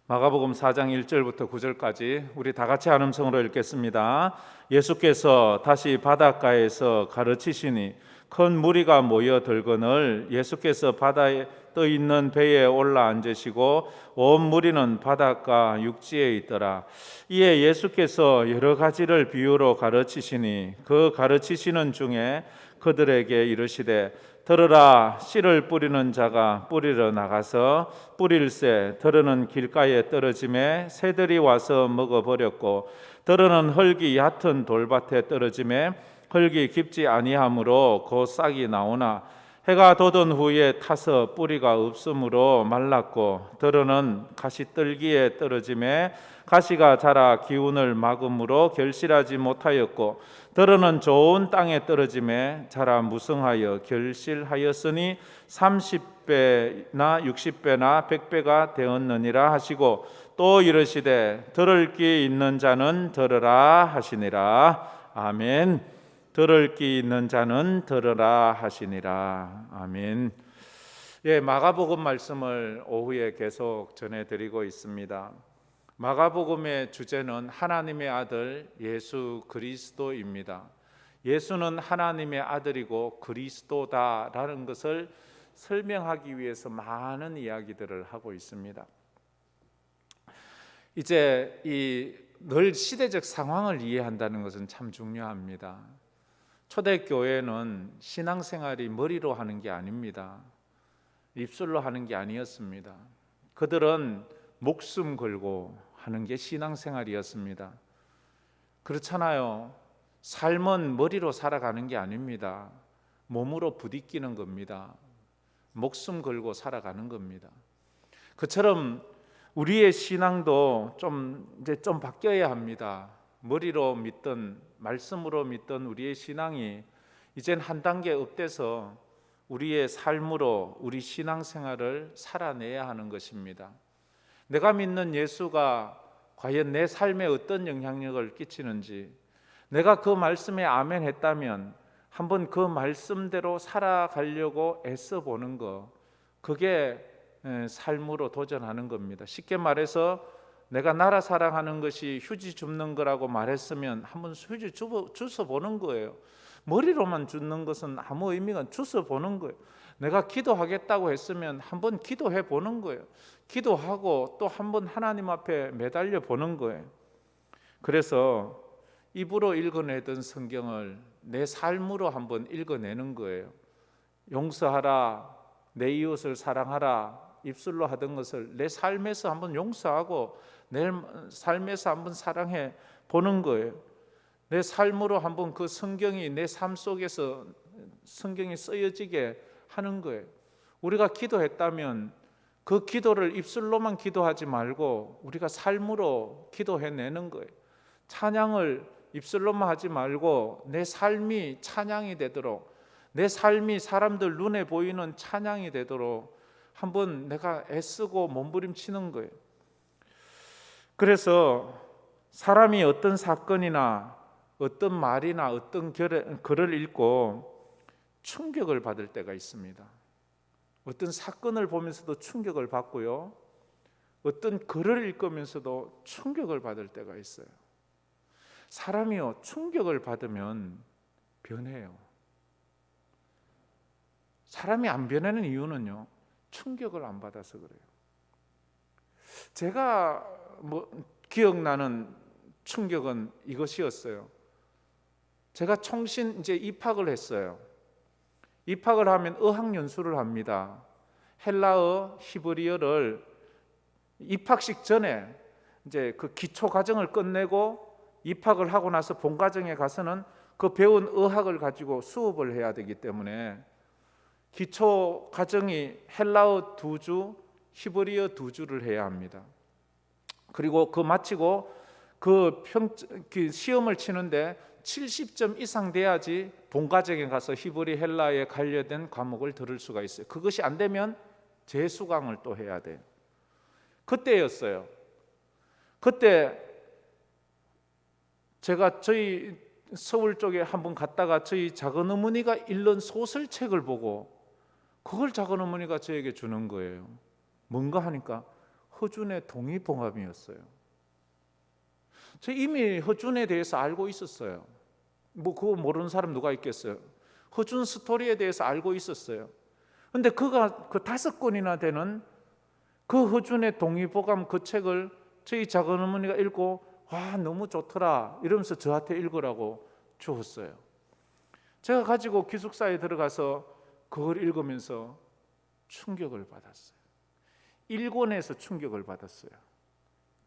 마가복음 4장 1절부터 9절까지 우리 다 같이 한 음성으로 읽겠습니다. 예수께서 다시 바닷가에서 가르치시니 큰 무리가 모여 들거늘 예수께서 바다에 떠 있는 배에 올라 앉으시고 온 무리는 바닷가 육지에 있더라. 이에 예수께서 여러 가지를 비유로 가르치시니 그 가르치시는 중에 그들에게 이르시되 들으라, 씨를 뿌리는 자가 뿌리러 나가서 뿌릴새 들으는 길가에 떨어짐에 새들이 와서 먹어버렸고 들으는 흙이 얕은 돌밭에 떨어짐에 흙이 깊지 아니하므로 곧 싹이 나오나 해가 돋은 후에 타서 뿌리가 없으므로 말랐고 들으는 가시떨기에 떨어짐에 가시가 자라 기운을 막음으로 결실하지 못하였고 들으는 좋은 땅에 떨어짐에 자라 무성하여 결실하였으니 30배나 60배나 100배가 되었느니라 하시고 또 이르시되 들을 귀 있는 자는 들으라 하시니라. 아멘. 들을 귀 있는 자는 들으라 하시니라. 아멘. 예, 마가복음 말씀을 오후에 계속 전해드리고 있습니다. 마가복음의 주제는 하나님의 아들 예수 그리스도입니다. 예수는 하나님의 아들이고 그리스도다라는 것을 설명하기 위해서 많은 이야기들을 하고 있습니다. 이제 이 늘 시대적 상황을 이해한다는 것은 참 중요합니다. 초대교회는 신앙생활이 머리로 하는 게 아닙니다. 입술로 하는 게 아니었습니다. 그들은 목숨 걸고 하는 게 신앙생활이었습니다. 그렇잖아요. 삶은 머리로 살아가는 게 아닙니다. 몸으로 부딪히는 겁니다. 목숨 걸고 살아가는 겁니다. 그처럼 우리의 신앙도 좀 바뀌어야 합니다. 머리로 믿던 말씀으로 믿던 우리의 신앙이 이젠 한 단계 업돼서 우리의 삶으로 우리 신앙생활을 살아내야 하는 것입니다. 내가 믿는 예수가 과연 내 삶에 어떤 영향력을 끼치는지, 내가 그 말씀에 아멘 했다면 한번 그 말씀대로 살아가려고 애써보는 것, 그게 삶으로 도전하는 겁니다. 쉽게 말해서 내가 나라 사랑하는 것이 휴지 줍는 거라고 말했으면 한번 휴지 주워 보는 거예요. 머리로만 줍는 것은 아무 의미가 없는, 주워 보는 거예요. 내가 기도하겠다고 했으면 한번 기도해 보는 거예요. 기도하고 또 한번 하나님 앞에 매달려 보는 거예요. 그래서 입으로 읽어내던 성경을 내 삶으로 한번 읽어내는 거예요. 용서하라, 내 이웃을 사랑하라, 입술로 하던 것을 내 삶에서 한번 용서하고 내 삶에서 한번 사랑해 보는 거예요. 내 삶으로 한번 그 성경이 내 삶 속에서 성경이 쓰여지게 하는 거예요. 우리가 기도했다면 그 기도를 입술로만 기도하지 말고 우리가 삶으로 기도해내는 거예요. 찬양을 입술로만 하지 말고 내 삶이 찬양이 되도록, 내 삶이 사람들 눈에 보이는 찬양이 되도록 한번 내가 애쓰고 몸부림치는 거예요. 그래서 사람이 어떤 사건이나 어떤 말이나 어떤 글을 읽고 충격을 받을 때가 있습니다. 어떤 사건을 보면서도 충격을 받고요, 어떤 글을 읽으면서도 충격을 받을 때가 있어요. 사람이요, 충격을 받으면 변해요. 사람이 안 변하는 이유는요, 충격을 안 받아서 그래요. 제가 기억나는 충격은 이것이었어요. 제가 총신 이제 입학을 했어요. 입학을 하면 어학연수를 합니다. 헬라어, 히브리어를 입학식 전에 이제 그 기초 과정을 끝내고 입학을 하고 나서 본 과정에 가서는 그 배운 어학을 가지고 수업을 해야 되기 때문에 기초 과정이 헬라어 2주, 히브리어 2주를 해야 합니다. 그리고 그 마치고 그 시험을 치는데 70점 이상 돼야지 본 과정에 가서 히브리 헬라에 관련된 과목을 들을 수가 있어요. 그것이 안 되면 재수강을 또 해야 돼요. 그때였어요. 그때 제가 저희 서울 쪽에 한번 갔다가 저희 작은 어머니가 읽는 소설책을 보고 그걸 작은 어머니가 저에게 주는 거예요. 뭔가 하니까 허준의 동의보감이었어요. 저 이미 허준에 대해서 알고 있었어요. 뭐 그거 모르는 사람 누가 있겠어요. 허준 스토리에 대해서 알고 있었어요. 근데 그가 그 5권이나 되는 그 허준의 동의보감 그 책을 저희 작은 어머니가 읽고 와 너무 좋더라 이러면서 저한테 읽으라고 주었어요. 제가 가지고 기숙사에 들어가서 그걸 읽으면서 충격을 받았어요. 1권에서 충격을 받았어요.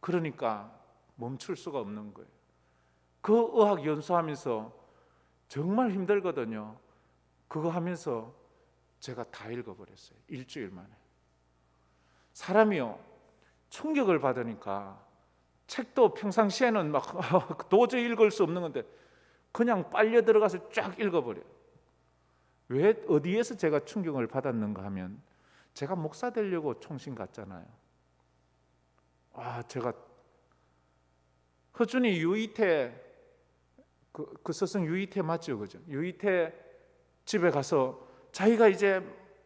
그러니까 멈출 수가 없는 거예요. 그 의학 연수하면서 정말 힘들거든요. 그거 하면서 제가 다 읽어버렸어요. 일주일 만에. 사람이요 충격을 받으니까 책도 평상시에는 막 도저히 읽을 수 없는 건데 그냥 빨려 들어가서 쫙 읽어버려요. 왜 어디에서 제가 충격을 받았는가 하면 제가 목사 되려고 총신 갔잖아요. 제가 허준이 유이태 그 스승 유이태 맞죠, 그죠? 유이태 집에 가서 자기가 이제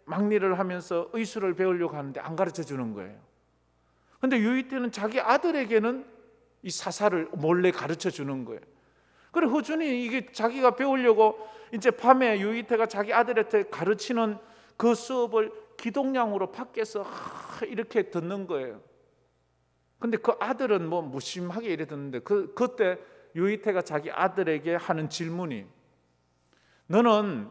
막리를 하면서 의술을 배우려고 하는데 안 가르쳐 주는 거예요. 근데 유이태는 자기 아들에게는 이 사사를 몰래 가르쳐 주는 거예요. 그래 허준이 이게 자기가 배우려고 이제 밤에 유이태가 자기 아들한테 가르치는 그 수업을 기동량으로 밖에서 이렇게 듣는 거예요. 근데 그 아들은 뭐 무심하게 이래 듣는데 그때 유이태가 자기 아들에게 하는 질문이 너는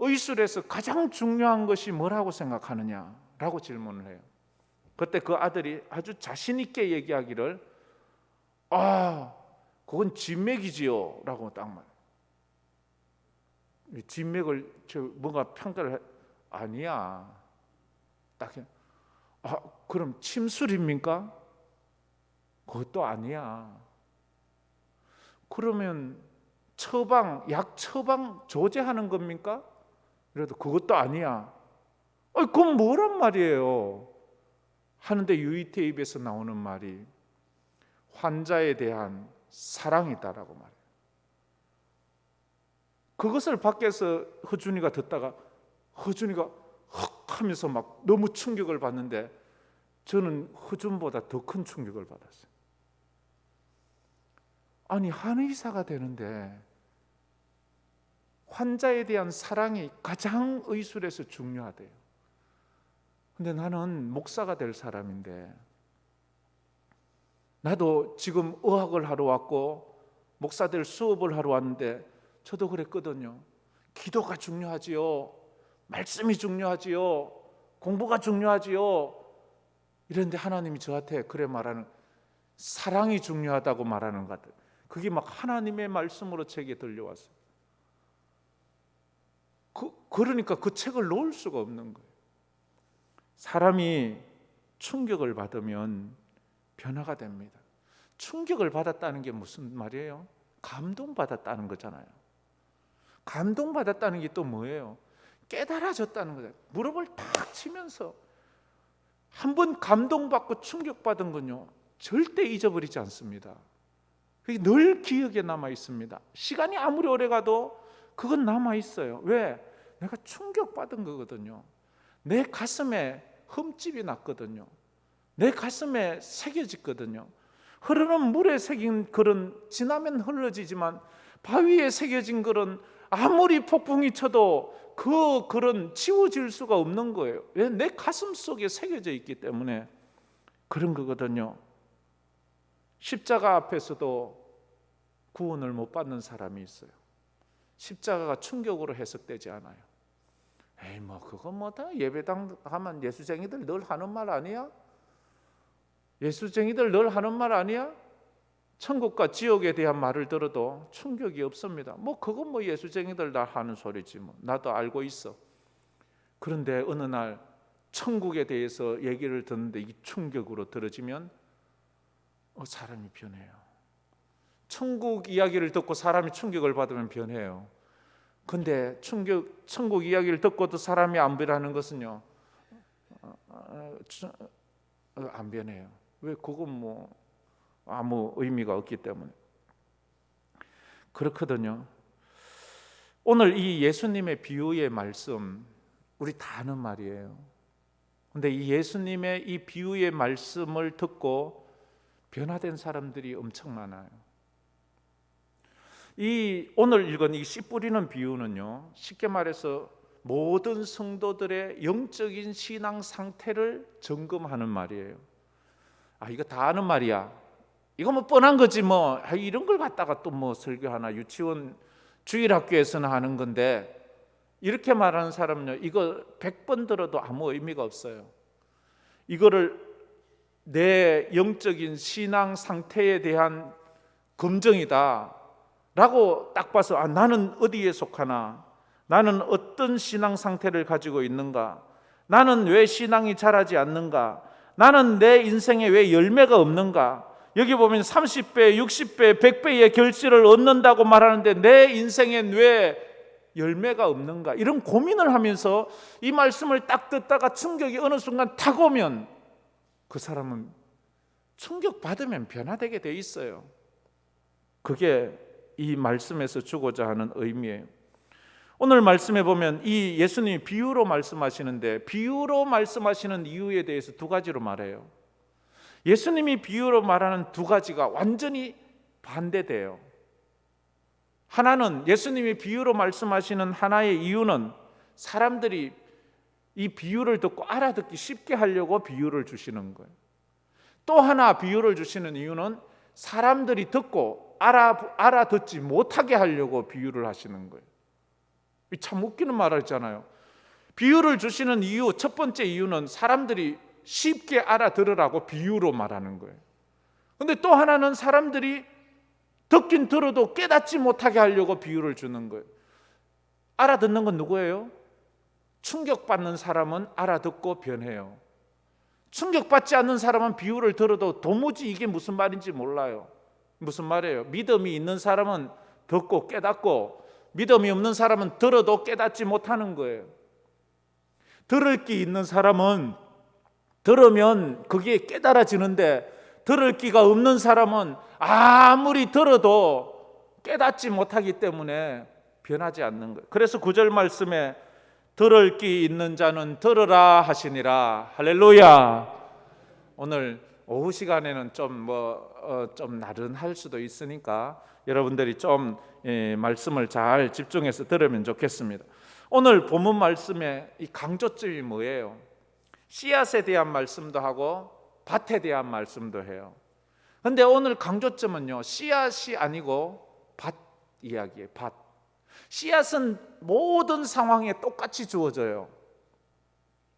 의술에서 가장 중요한 것이 뭐라고 생각하느냐? 라고 질문을 해요. 그때 그 아들이 아주 자신 있게 얘기하기를 그건 진맥이지요 라고 딱 말. 진맥을 뭔가 평가를 아니야. 딱 그럼 침술입니까? 그것도 아니야. 그러면 약 처방 조제하는 겁니까? 그래도 그것도 아니야. 그건 뭐란 말이에요? 하는데 유이태 입에서 나오는 말이 환자에 대한 사랑이다라고 말해요. 그것을 밖에서 허준이가 듣다가 허준이가 헉 하면서 막 너무 충격을 받는데 저는 허준보다 더 큰 충격을 받았어요. 아니 한의사가 되는데 환자에 대한 사랑이 가장 의술에서 중요하대요. 근데 나는 목사가 될 사람인데 나도 지금 의학을 하러 왔고 목사들 수업을 하러 왔는데 저도 그랬거든요. 기도가 중요하지요. 말씀이 중요하지요. 공부가 중요하지요. 이런데 하나님이 저한테 그래 말하는 사랑이 중요하다고 말하는 것 같아요. 그게 막 하나님의 말씀으로 제게 들려왔어요. 그러니까 그 책을 놓을 수가 없는 거예요. 사람이 충격을 받으면 변화가 됩니다. 충격을 받았다는 게 무슨 말이에요? 감동받았다는 거잖아요. 감동받았다는 게 또 뭐예요? 깨달아졌다는 거예요. 무릎을 탁 치면서 한번 감동받고 충격받은 건요 절대 잊어버리지 않습니다. 그게 늘 기억에 남아 있습니다. 시간이 아무리 오래 가도 그건 남아 있어요. 왜? 내가 충격받은 거거든요. 내 가슴에 흠집이 났거든요. 내 가슴에 새겨졌거든요. 흐르는 물에 새긴 글은 지나면 흘러지지만 바위에 새겨진 글은 아무리 폭풍이 쳐도 그 글은 지워질 수가 없는 거예요. 왜? 내 가슴 속에 새겨져 있기 때문에 그런 거거든요. 십자가 앞에서도 구원을 못 받는 사람이 있어요. 십자가가 충격으로 해석되지 않아요. 뭐 그거 뭐다 예배당 가면 예수쟁이들 늘 하는 말 아니야? 예수쟁이들 늘 하는 말 아니야? 천국과 지옥에 대한 말을 들어도 충격이 없습니다. 뭐 그건 뭐 예수쟁이들 다 하는 소리지 뭐 나도 알고 있어. 그런데 어느 날 천국에 대해서 얘기를 듣는데 이 충격으로 들어지면 사람이 변해요. 천국 이야기를 듣고 사람이 충격을 받으면 변해요. 근데 천국 이야기를 듣고도 사람이 안 변하는 것은요 안 변해요. 왜? 그건 뭐 아무 의미가 없기 때문에 그렇거든요. 오늘 이 예수님의 비유의 말씀 우리 다 아는 말이에요. 근데 이 예수님의 이 비유의 말씀을 듣고 변화된 사람들이 엄청 많아요. 이 오늘 읽은 이 씨 뿌리는 비유는요, 쉽게 말해서 모든 성도들의 영적인 신앙 상태를 점검하는 말이에요. 아, 이거 다 아는 말이야. 이거 뭐 뻔한 거지 뭐. 이런 걸 갖다가 또 뭐 설교하나, 유치원 주일학교에서는 하는 건데, 이렇게 말하는 사람은요, 이거 100번 들어도 아무 의미가 없어요. 이거를 내 영적인 신앙 상태에 대한 검증이다 라고 딱 봐서, 아, 나는 어디에 속하나, 나는 어떤 신앙 상태를 가지고 있는가, 나는 왜 신앙이 자라지 않는가, 나는 내 인생에 왜 열매가 없는가. 여기 보면 30배, 60배, 100배의 결실을 얻는다고 말하는데 내 인생엔 왜 열매가 없는가, 이런 고민을 하면서 이 말씀을 딱 듣다가 충격이 어느 순간 탁 오면 그 사람은 충격받으면 변화되게 돼 있어요. 그게 이 말씀에서 주고자 하는 의미예요. 오늘 말씀에 보면 이 예수님이 비유로 말씀하시는데, 비유로 말씀하시는 이유에 대해서 두 가지로 말해요. 예수님이 비유로 말하는 두 가지가 완전히 반대돼요. 하나는, 예수님이 비유로 말씀하시는 하나의 이유는 사람들이 이 비유를 듣고 알아듣기 쉽게 하려고 비유를 주시는 거예요. 또 하나 비유를 주시는 이유는 사람들이 듣고 알아듣지 못하게 하려고 비유를 하시는 거예요. 참 웃기는 말이잖아요. 비유를 주시는 이유, 첫 번째 이유는 사람들이 쉽게 알아들으라고 비유로 말하는 거예요. 근데 또 하나는 사람들이 듣긴 들어도 깨닫지 못하게 하려고 비유를 주는 거예요. 알아듣는 건 누구예요? 충격받는 사람은 알아듣고 변해요. 충격받지 않는 사람은 비유를 들어도 도무지 이게 무슨 말인지 몰라요. 무슨 말이에요? 믿음이 있는 사람은 듣고 깨닫고, 믿음이 없는 사람은 들어도 깨닫지 못하는 거예요. 들을 기 있는 사람은 들으면 그게 깨달아지는데, 들을 기가 없는 사람은 아무리 들어도 깨닫지 못하기 때문에 변하지 않는 거예요. 그래서 9절 말씀에 들을 기 있는 자는 들으라 하시니라. 할렐루야. 오늘 오후 시간에는 좀 나른할 수도 있으니까 여러분들이 좀 말씀을 잘 집중해서 들으면 좋겠습니다. 오늘 본문 말씀의 이 강조점이 뭐예요? 씨앗에 대한 말씀도 하고 밭에 대한 말씀도 해요. 그런데 오늘 강조점은요, 씨앗이 아니고 밭 이야기예요. 밭. 씨앗은 모든 상황에 똑같이 주어져요.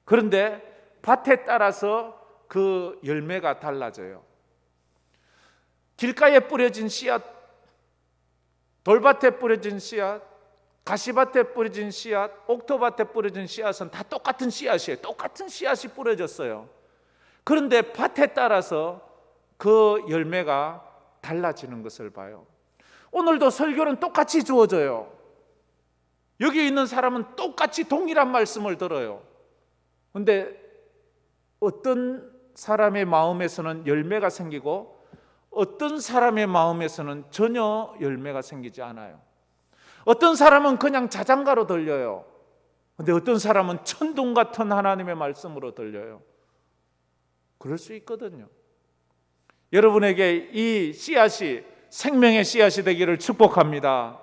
그런데 밭에 따라서 그 열매가 달라져요. 길가에 뿌려진 씨앗, 돌밭에 뿌려진 씨앗, 가시밭에 뿌려진 씨앗, 옥토밭에 뿌려진 씨앗은 다 똑같은 씨앗이에요. 똑같은 씨앗이 뿌려졌어요. 그런데 밭에 따라서 그 열매가 달라지는 것을 봐요. 오늘도 설교는 똑같이 주어져요. 여기 있는 사람은 똑같이 동일한 말씀을 들어요. 그런데 어떤 사람의 마음에서는 열매가 생기고 어떤 사람의 마음에서는 전혀 열매가 생기지 않아요. 어떤 사람은 그냥 자장가로 들려요. 그런데 어떤 사람은 천둥 같은 하나님의 말씀으로 들려요. 그럴 수 있거든요. 여러분에게 이 씨앗이 생명의 씨앗이 되기를 축복합니다.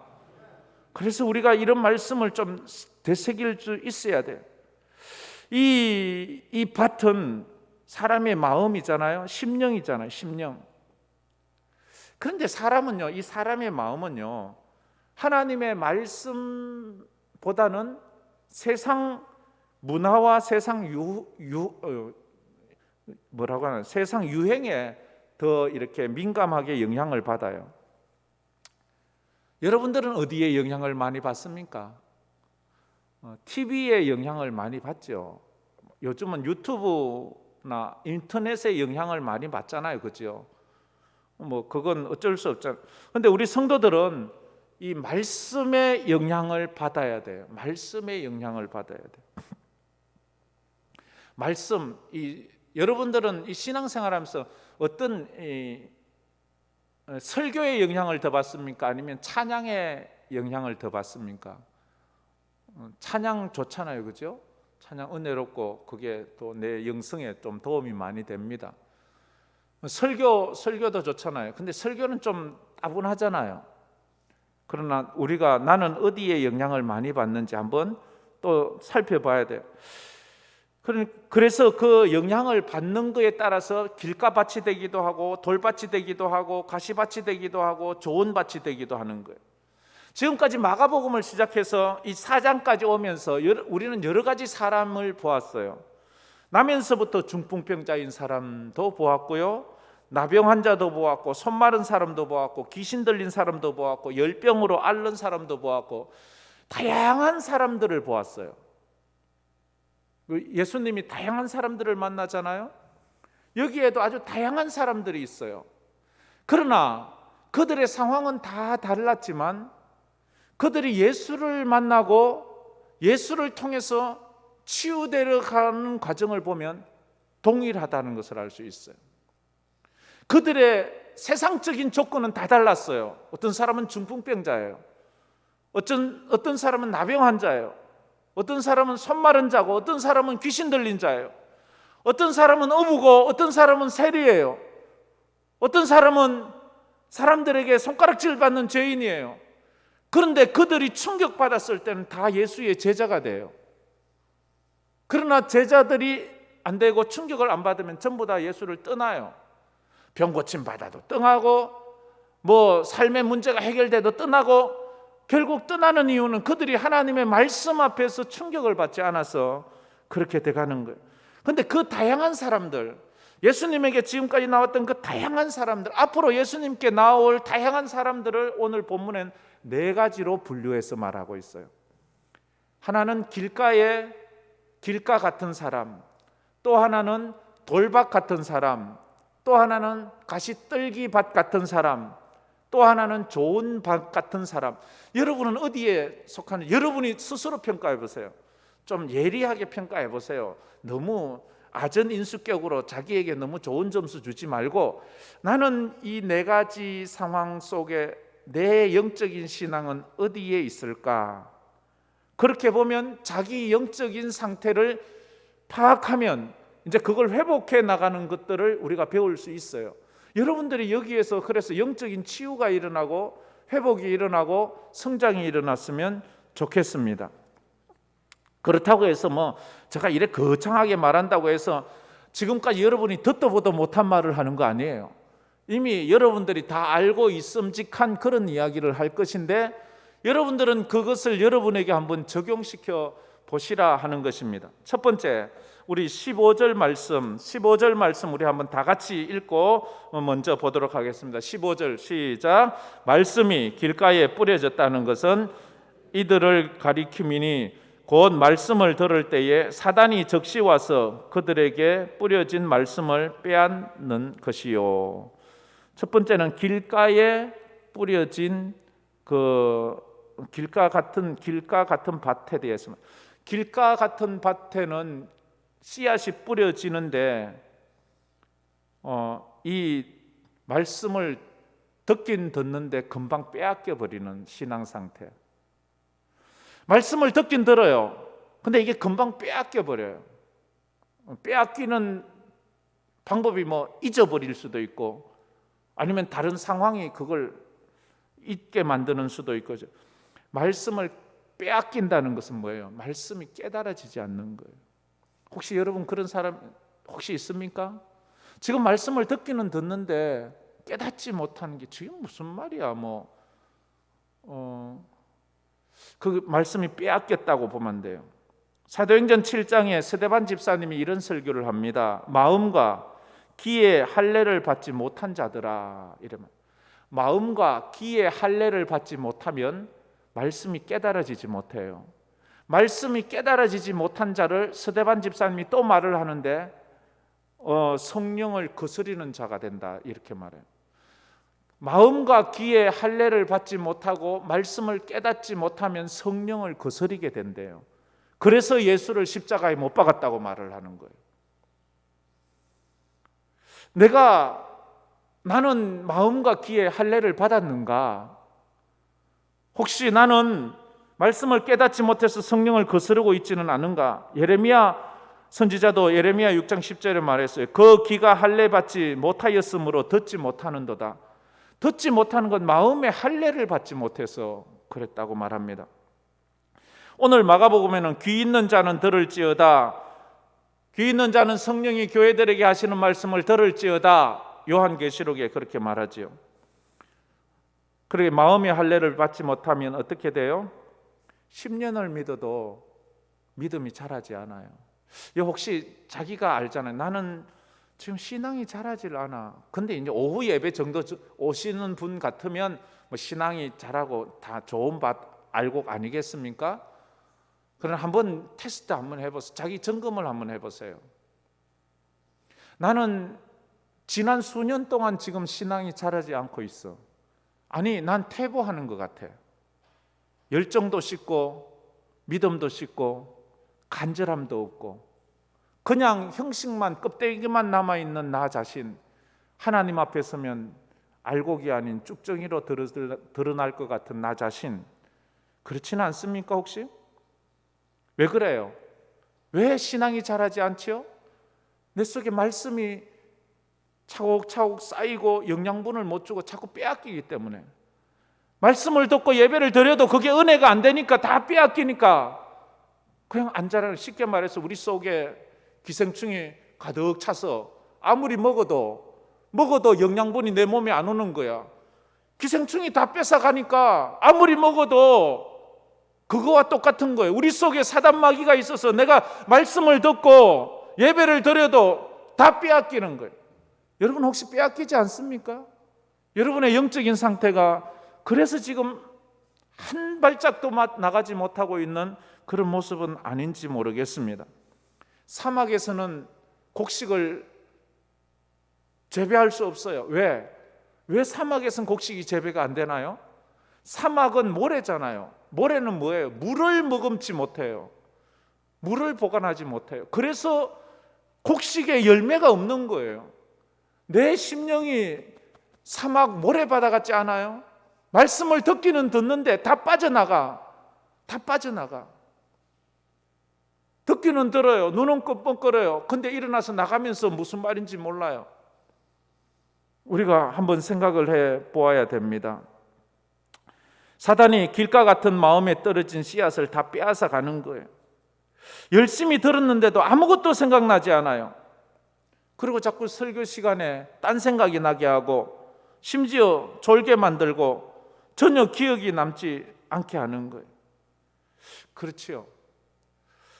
그래서 우리가 이런 말씀을 좀 되새길 수 있어야 돼요. 이 밭은 사람의 마음이잖아요. 심령이잖아요. 심령. 그런데 사람은요, 이 사람의 마음은요, 하나님의 말씀보다는 세상 문화와 세상 세상 유행에 더 이렇게 민감하게 영향을 받아요. 여러분들은 어디에 영향을 많이 받습니까? TV에 영향을 많이 받죠. 요즘은 유튜브나 인터넷에 영향을 많이 받잖아요, 그죠? 뭐 그건 어쩔 수 없잖아요. 그런데 우리 성도들은 이 말씀의 영향을 받아야 돼요. 말씀의 영향을 받아야 돼요. 말씀, 여러분들은 이 신앙생활하면서 어떤 설교의 영향을 더 받습니까? 아니면 찬양의 영향을 더 받습니까? 찬양 좋잖아요, 그죠? 찬양 은혜롭고 그게 또 내 영성에 좀 도움이 많이 됩니다. 설교도 좋잖아요. 근데 설교는 좀 따분하잖아요. 그러나 우리가 나는 어디에 영향을 많이 받는지 한번 또 살펴봐야 돼요. 그래서 그 영향을 받는 거에 따라서 길가밭이 되기도 하고 돌밭이 되기도 하고 가시밭이 되기도 하고 좋은 밭이 되기도 하는 거예요. 지금까지 마가복음을 시작해서 이 4장까지 오면서 우리는 여러 가지 사람을 보았어요. 나면서부터 중풍병자인 사람도 보았고요, 나병 환자도 보았고, 손 마른 사람도 보았고, 귀신 들린 사람도 보았고, 열병으로 앓는 사람도 보았고, 다양한 사람들을 보았어요. 예수님이 다양한 사람들을 만나잖아요. 여기에도 아주 다양한 사람들이 있어요. 그러나 그들의 상황은 다 달랐지만 그들이 예수를 만나고 예수를 통해서 치유되어 가는 과정을 보면 동일하다는 것을 알 수 있어요. 그들의 세상적인 조건은 다 달랐어요. 어떤 사람은 중풍병자예요. 어떤 사람은 나병 환자예요. 어떤 사람은 손 마른 자고, 어떤 사람은 귀신 들린 자예요. 어떤 사람은 어부고, 어떤 사람은 세리예요. 어떤 사람은 사람들에게 손가락질 받는 죄인이에요. 그런데 그들이 충격받았을 때는 다 예수의 제자가 돼요. 그러나 제자들이 안 되고 충격을 안 받으면 전부 다 예수를 떠나요. 병 고침 받아도 떠나고, 삶의 문제가 해결돼도 떠나고, 결국 떠나는 이유는 그들이 하나님의 말씀 앞에서 충격을 받지 않아서 그렇게 돼가는 거예요. 그런데 그 다양한 사람들, 예수님에게 지금까지 나왔던 그 다양한 사람들, 앞으로 예수님께 나올 다양한 사람들을 오늘 본문엔 4가지로 분류해서 말하고 있어요. 하나는 길가 같은 사람, 또 하나는 돌밭 같은 사람, 또 하나는 가시떨기밭 같은 사람, 또 하나는 좋은 밭 같은 사람. 여러분은 어디에 속하는지 여러분이 스스로 평가해 보세요. 좀 예리하게 평가해 보세요. 너무 아전인수격으로 자기에게 너무 좋은 점수 주지 말고, 나는 이 4가지 상황 속에 내 영적인 신앙은 어디에 있을까? 그렇게 보면 자기 영적인 상태를 파악하면 이제 그걸 회복해 나가는 것들을 우리가 배울 수 있어요. 여러분들이 여기에서 그래서 영적인 치유가 일어나고 회복이 일어나고 성장이 일어났으면 좋겠습니다. 그렇다고 해서 제가 이래 거창하게 말한다고 해서 지금까지 여러분이 듣도 보도 못한 말을 하는 거 아니에요. 이미 여러분들이 다 알고 있음직한 그런 이야기를 할 것인데, 여러분들은 그것을 여러분에게 한번 적용시켜 보시라 하는 것입니다. 첫 번째, 우리 15절 말씀 우리 한번 다 같이 읽고 먼저 보도록 하겠습니다. 15절 시작. 말씀이 길가에 뿌려졌다는 것은 이들을 가리킴이니 곧 말씀을 들을 때에 사단이 적시 와서 그들에게 뿌려진 말씀을 빼앗는 것이요. 첫 번째는 길가에 뿌려진 그 길가 같은 밭에 대해서. 길가 같은 밭에는 씨앗이 뿌려지는데 이 말씀을 듣긴 듣는데 금방 빼앗겨 버리는 신앙 상태. 말씀을 듣긴 들어요. 근데 이게 금방 빼앗겨 버려요. 빼앗기는 방법이 잊어버릴 수도 있고, 아니면 다른 상황이 그걸 잊게 만드는 수도 있고. 말씀을 빼앗긴다는 것은 뭐예요? 말씀이 깨달아지지 않는 거예요. 혹시 여러분 그런 사람 혹시 있습니까? 지금 말씀을 듣기는 듣는데 깨닫지 못하는 게 지금 무슨 말이야? 그 말씀이 빼앗겼다고 보면 돼요. 사도행전 7장에 스데반 집사님이 이런 설교를 합니다. 마음과 귀에 할례를 받지 못한 자들아, 이러면 마음과 귀에 할례를 받지 못하면 말씀이 깨달아지지 못해요. 말씀이 깨달아지지 못한 자를 스데반 집사님이 또 말을 하는데 성령을 거스리는 자가 된다, 이렇게 말해요. 마음과 귀에 할례를 받지 못하고 말씀을 깨닫지 못하면 성령을 거스리게 된대요. 그래서 예수를 십자가에 못 박았다고 말을 하는 거예요. 나는 마음과 귀에 할례를 받았는가? 혹시 나는 말씀을 깨닫지 못해서 성령을 거스르고 있지는 않은가? 예레미야 선지자도 예레미야 6장 10절에 말했어요. 그 귀가 할례 받지 못하였으므로 듣지 못하는도다. 듣지 못하는 건 마음의 할례를 받지 못해서 그랬다고 말합니다. 오늘 마가복음에는 귀 있는 자는 들을지어다, 귀 있는 자는 성령이 교회들에게 하시는 말씀을 들을지어다, 요한계시록에 그렇게 말하지요. 그렇게 마음의 할례를 받지 못하면 어떻게 돼요? 10년을 믿어도 믿음이 자라지 않아요. 혹시 자기가 알잖아요. 나는 지금 신앙이 자라질 않아. 근데 이제 오후 예배 정도 오시는 분 같으면 뭐 신앙이 자라고 다 좋은 밭 알곡 아니겠습니까? 그러나 한번 테스트 한번 해보세요. 자기 점검을 한번 해보세요. 나는 지난 수년 동안 지금 신앙이 자라지 않고 있어. 아니, 난 퇴보하는 것 같아. 열정도 식고 믿음도 식고 간절함도 없고 그냥 형식만, 껍데기만 남아있는 나 자신, 하나님 앞에 서면 알곡이 아닌 쭉정이로 드러날 것 같은 나 자신, 그렇지는 않습니까 혹시? 왜 그래요? 왜 신앙이 자라지 않지요? 내 속에 말씀이 차곡차곡 쌓이고 영양분을 못 주고 자꾸 빼앗기기 때문에. 말씀을 듣고 예배를 드려도 그게 은혜가 안 되니까, 다 빼앗기니까 그냥 안 자라는, 쉽게 말해서 우리 속에 기생충이 가득 차서 아무리 먹어도 영양분이 내 몸에 안 오는 거야. 기생충이 다 뺏어가니까 아무리 먹어도 그거와 똑같은 거예요. 우리 속에 사단 마귀가 있어서 내가 말씀을 듣고 예배를 드려도 다 빼앗기는 거예요. 여러분 혹시 빼앗기지 않습니까? 여러분의 영적인 상태가 그래서 지금 한 발짝도 나가지 못하고 있는 그런 모습은 아닌지 모르겠습니다. 사막에서는 곡식을 재배할 수 없어요. 왜? 왜 사막에서는 곡식이 재배가 안 되나요? 사막은 모래잖아요. 모래는 뭐예요? 물을 머금지 못해요. 물을 보관하지 못해요. 그래서 곡식에 열매가 없는 거예요. 내 심령이 사막 모래바다 같지 않아요? 말씀을 듣기는 듣는데 다 빠져나가. 듣기는 들어요. 눈은 끔뻑거려요. 근데 일어나서 나가면서 무슨 말인지 몰라요. 우리가 한번 생각을 해 보아야 됩니다. 사단이 길가 같은 마음에 떨어진 씨앗을 다 빼앗아 가는 거예요. 열심히 들었는데도 아무것도 생각나지 않아요. 그리고 자꾸 설교 시간에 딴 생각이 나게 하고 심지어 졸게 만들고 전혀 기억이 남지 않게 하는 거예요. 그렇지요.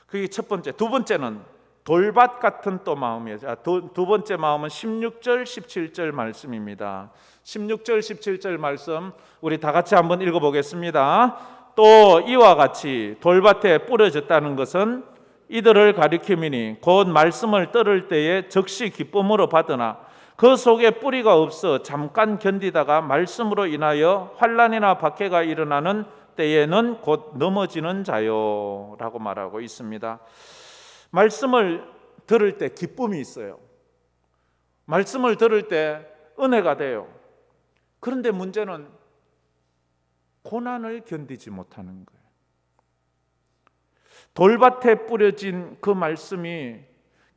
그게 첫 번째. 두 번째는 돌밭 같은 또 마음이에요. 두 번째 마음은 16절 17절 말씀입니다. 16절 17절 말씀 우리 다 같이 한번 읽어보겠습니다. 또 이와 같이 돌밭에 뿌려졌다는 것은 이들을 가리킴이니 곧 말씀을 들을 때에 즉시 기쁨으로 받으나 그 속에 뿌리가 없어 잠깐 견디다가 말씀으로 인하여 환난이나 박해가 일어나는 때에는 곧 넘어지는 자요 라고 말하고 있습니다. 말씀을 들을 때 기쁨이 있어요. 말씀을 들을 때 은혜가 돼요. 그런데 문제는 고난을 견디지 못하는 거예요. 돌밭에 뿌려진 그 말씀이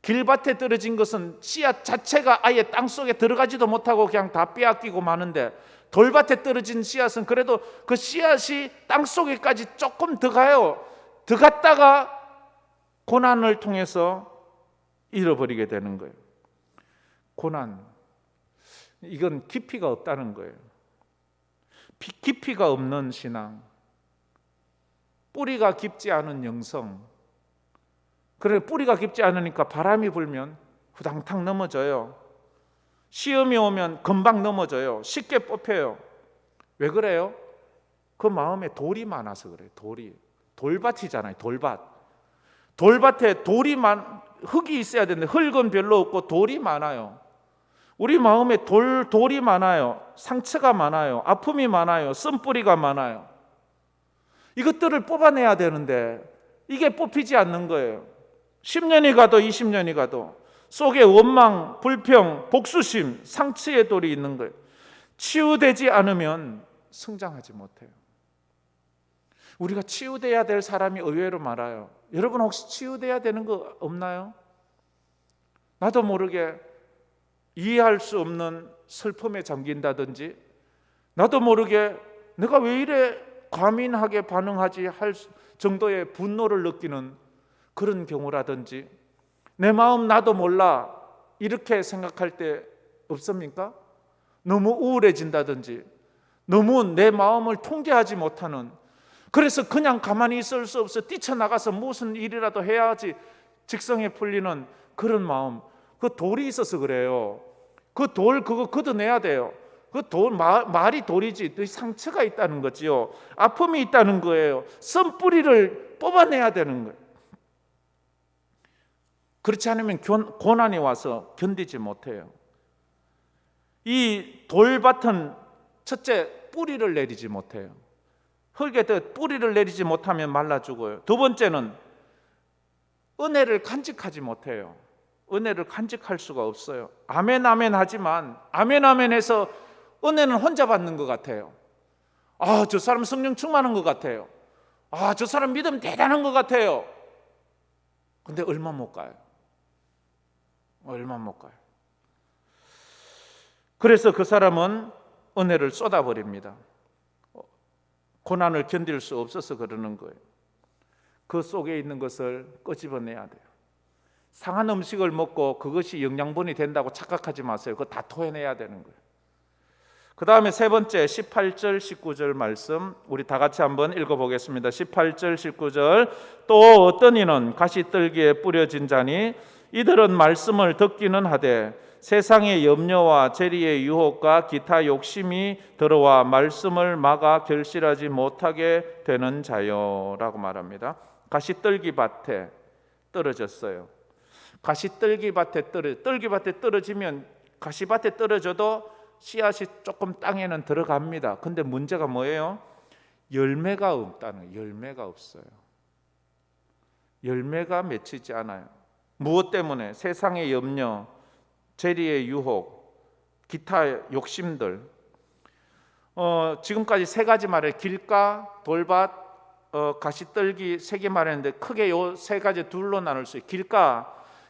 길밭에 떨어진 것은 씨앗 자체가 아예 땅속에 들어가지도 못하고 그냥 다 빼앗기고 마는데, 돌밭에 떨어진 씨앗은 그래도 그 씨앗이 땅속에까지 조금 더 가요. 더 갔다가 고난을 통해서 잃어버리게 되는 거예요. 고난, 이건 깊이가 없다는 거예요. 깊이가 없는 신앙, 뿌리가 깊지 않은 영성. 그래, 뿌리가 깊지 않으니까 바람이 불면 후당탕 넘어져요. 시험이 오면 금방 넘어져요. 쉽게 뽑혀요. 왜 그래요? 그 마음에 돌이 많아서 그래요. 돌밭이잖아요. 돌밭에 흙이 있어야 되는데 흙은 별로 없고 돌이 많아요. 우리 마음에 돌이 많아요. 상처가 많아요. 아픔이 많아요. 쓴뿌리가 많아요. 이것들을 뽑아내야 되는데 이게 뽑히지 않는 거예요. 10년이 가도 20년이 가도 속에 원망, 불평, 복수심, 상처의 돌이 있는 거예요. 치유되지 않으면 성장하지 못해요. 우리가 치유돼야 될 사람이 의외로 많아요. 여러분 혹시 치유돼야 되는 거 없나요? 나도 모르게 이해할 수 없는 슬픔에 잠긴다든지, 나도 모르게 내가 왜 이래 과민하게 반응하지 할 정도의 분노를 느끼는 그런 경우라든지, 내 마음 나도 몰라 이렇게 생각할 때 없습니까? 너무 우울해진다든지, 너무 내 마음을 통제하지 못하는, 그래서 그냥 가만히 있을 수 없어 뛰쳐나가서 무슨 일이라도 해야지 직성에 풀리는 그런 마음. 그 돌이 있어서 그래요. 그 돌 그거 걷어내야 돼요. 그 돌 말이 돌이지 상처가 있다는 거지요. 아픔이 있다는 거예요. 썬뿌리를 뽑아내야 되는 거예요. 그렇지 않으면 고난이 와서 견디지 못해요. 이 돌밭은 첫째 뿌리를 내리지 못해요. 흙에 뿌리를 내리지 못하면 말라 죽어요. 두 번째는 은혜를 간직하지 못해요. 은혜를 간직할 수가 없어요. 아멘 아멘 하지만 아멘 아멘 해서 은혜는 혼자 받는 것 같아요. 아, 저 사람 성령 충만한 것 같아요. 아, 저 사람 믿음 대단한 것 같아요. 근데 얼마 못 가요. 얼마 못 가요. 그래서 그 사람은 은혜를 쏟아버립니다. 고난을 견딜 수 없어서 그러는 거예요. 그 속에 있는 것을 끄집어내야 돼요. 상한 음식을 먹고 그것이 영양분이 된다고 착각하지 마세요. 그거 다 토해내야 되는 거예요. 그 다음에 세 번째 18절 19절 말씀 우리 다 같이 한번 읽어보겠습니다. 18절 19절 또 어떤 이는 가시떨기에 뿌려진 자니 이들은 말씀을 듣기는 하되 세상의 염려와 재리의 유혹과 기타 욕심이 들어와 말씀을 막아 결실하지 못하게 되는 자요 라고 말합니다. 가시떨기 밭에 떨어졌어요. 가시떨기 밭에 떨기밭에 떨어지면 가시밭에 떨어져도 씨앗이 조금 땅에는 들어갑니다. 근데 문제가 뭐예요? 열매가 없다는, 열매가 없어요. 열매가 맺히지 않아요. 무엇 때문에? 세상의 염려, 재리의 유혹, 기타 욕심들. 지금까지 세 가지 말해 길가, 돌밭, 가시떨기 세 개 말했는데 크게 요 세 가지 둘로 나눌 수 있어요.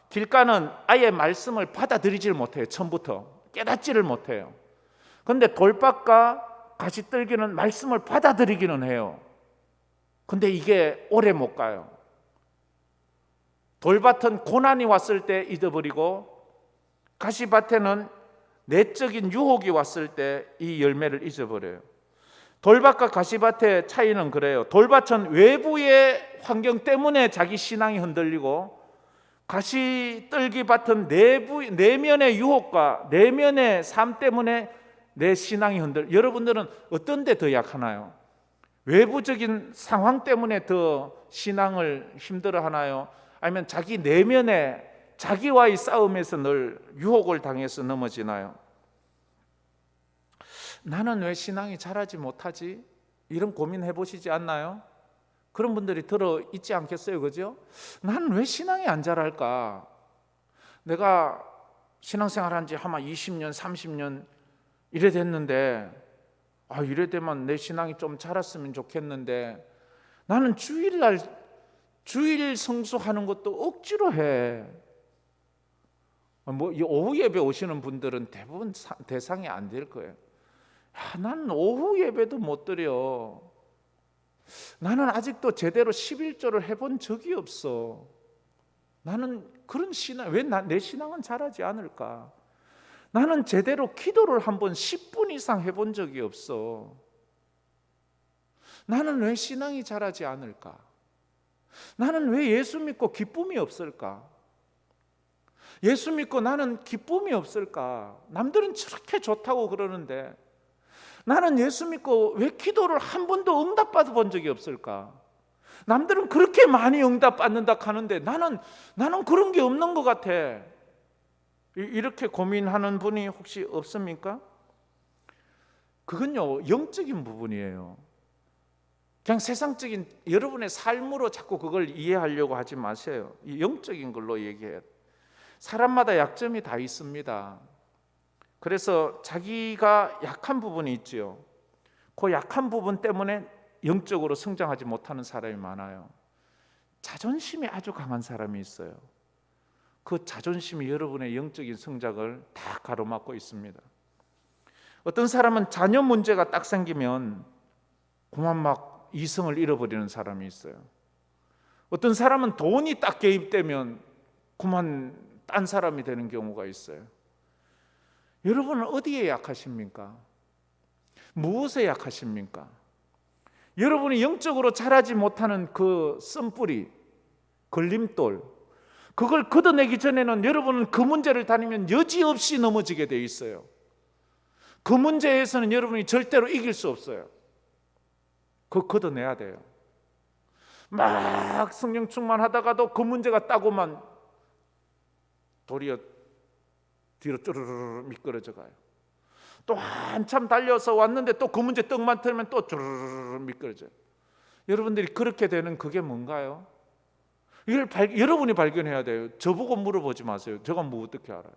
길가는 아예 말씀을 받아들이질 못해요. 처음부터 깨닫지를 못해요. 그런데 돌밭과 가시떨기는 말씀을 받아들이기는 해요. 근데 이게 오래 못 가요. 돌밭은 고난이 왔을 때 잊어버리고 가시밭에는 내적인 유혹이 왔을 때 이 열매를 잊어버려요. 돌밭과 가시밭의 차이는 그래요. 돌밭은 외부의 환경 때문에 자기 신앙이 흔들리고 가시떨기밭은 내면의 유혹과 내면의 삶 때문에 내 신앙이 여러분들은 어떤 데 더 약하나요? 외부적인 상황 때문에 더 신앙을 힘들어하나요? 아니면 자기 내면에 자기와의 싸움에서 늘 유혹을 당해서 넘어지나요? 나는 왜 신앙이 자라지 못하지? 이런 고민 해보시지 않나요? 그런 분들이 들어 있지 않겠어요? 그죠? 나는 왜 신앙이 안 자랄까? 내가 신앙생활 한 지 아마 20년, 30년 이래 됐는데 이래 되면 내 신앙이 좀 자랐으면 좋겠는데 나는 주일 성수하는 것도 억지로 해. 오후 예배 오시는 분들은 대부분 대상이 안 될 거예요. 나는 오후 예배도 못 드려. 나는 아직도 제대로 11조를 해본 적이 없어. 나는 그런 신앙, 왜 내 신앙은 자라지 않을까? 나는 제대로 기도를 한번 10분 이상 해본 적이 없어. 나는 왜 신앙이 자라지 않을까? 나는 왜 예수 믿고 기쁨이 없을까? 예수 믿고 나는 기쁨이 없을까? 남들은 저렇게 좋다고 그러는데 나는 예수 믿고 왜 기도를 한 번도 응답받아 본 적이 없을까? 남들은 그렇게 많이 응답받는다 하는데 나는 그런 게 없는 것 같아. 이렇게 고민하는 분이 혹시 없습니까? 그건요 영적인 부분이에요. 그냥 세상적인 여러분의 삶으로 자꾸 그걸 이해하려고 하지 마세요. 영적인 걸로 얘기해요. 사람마다 약점이 다 있습니다. 그래서 자기가 약한 부분이 있지요. 그 약한 부분 때문에 영적으로 성장하지 못하는 사람이 많아요. 자존심이 아주 강한 사람이 있어요. 그 자존심이 여러분의 영적인 성장을 다 가로막고 있습니다. 어떤 사람은 자녀 문제가 딱 생기면 그만 막 이성을 잃어버리는 사람이 있어요. 어떤 사람은 돈이 딱 개입되면 그만 딴 사람이 되는 경우가 있어요. 여러분은 어디에 약하십니까? 무엇에 약하십니까? 여러분이 영적으로 자라지 못하는 그 쓴뿌리, 걸림돌, 그걸 걷어내기 전에는 여러분은 그 문제를 다니면 여지없이 넘어지게 돼 있어요. 그 문제에서는 여러분이 절대로 이길 수 없어요. 그거 걷어내야 돼요. 막 성령 충만하다가도 그 문제가 따고만 도리어 뒤로 쭈르르 미끄러져 가요. 또 한참 달려서 왔는데 또 그 문제 떡만 틀면 또 쭈르르 미끄러져요. 여러분들이 그렇게 되는 그게 뭔가요? 이걸 여러분이 발견해야 돼요. 저보고 물어보지 마세요. 제가 뭐 어떻게 알아요?